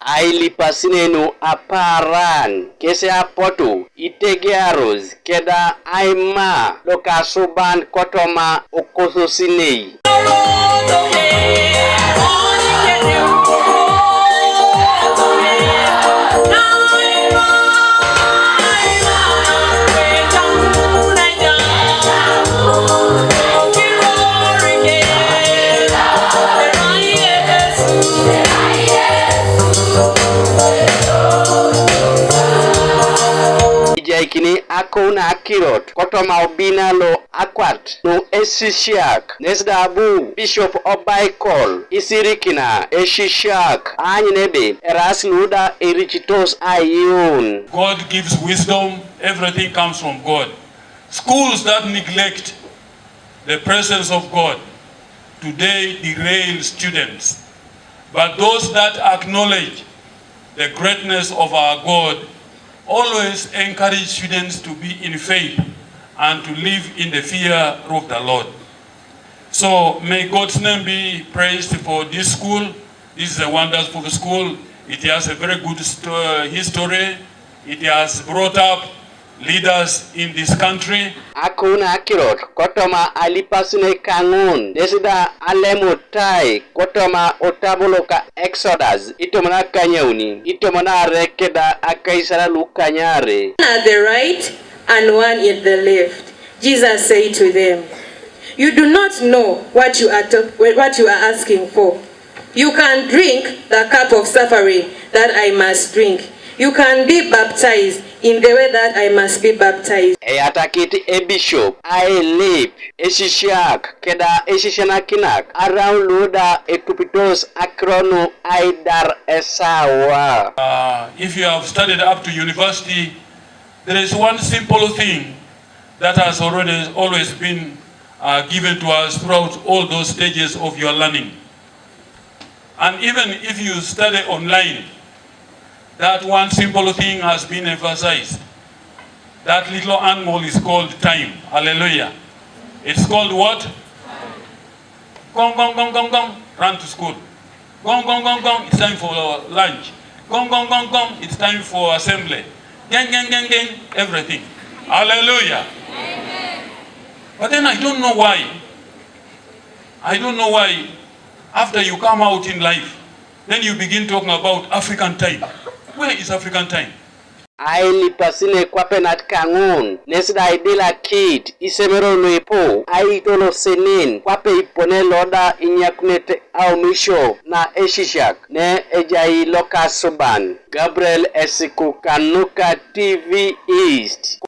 Ailipenen aparan kese apoto itegearos keda aima lokasuban kotoma okososinei. Kini akona akirot kotoma obinalo akwat no esishiak nesdabu Bishop Obaikol isirikina esishiak anyinebe erasluda erichitos ayun. God gives wisdom. Everything comes from God. Schools that neglect the presence of God today derail students, but those that acknowledge the greatness of our God always encourage students to be in faith and to live in the fear of the Lord. So may God's name be praised for this school. This is a wonderful school. It has a very good history. It has brought up leaders in this country. Akuna akirot kotoma alipasune kangun desida alemutai kotoma otaboloka Exodus itomana kanyauni itomana rekeda akaisara lukanyare. One at the right and one at the left. Jesus said to them, "You do not know what you are asking for. You can drink the cup of suffering that I must drink. You can be baptized in the way that I must be baptized." Atakiti e bishop Ailip esishiak keda esishana kinak around loda etupitos akrono aidar esawa. If you have studied up to university, there is one simple thing that has always been given to us throughout all those stages of your learning. And even if you study online, that one simple thing has been emphasized. That little animal is called time. Hallelujah. It's called what? Gong, gong, gong, gong, gong. Run to school. Gong, gong, gong, gong. It's time for lunch. Gong, gong, gong, gong. It's time for assembly. Gang, gang, gang, gang. Everything. Hallelujah. Amen. But then I don't know why. After you come out in life, then you begin talking about African time. Where is African time? Ailipasine kwapenat kangun nesda idela kid Isomeroi po aitolo senin kwape ipone loda inyakunete au misho na eshishak ne ejai loka suban Gabriel Esiku Kanuka TV East.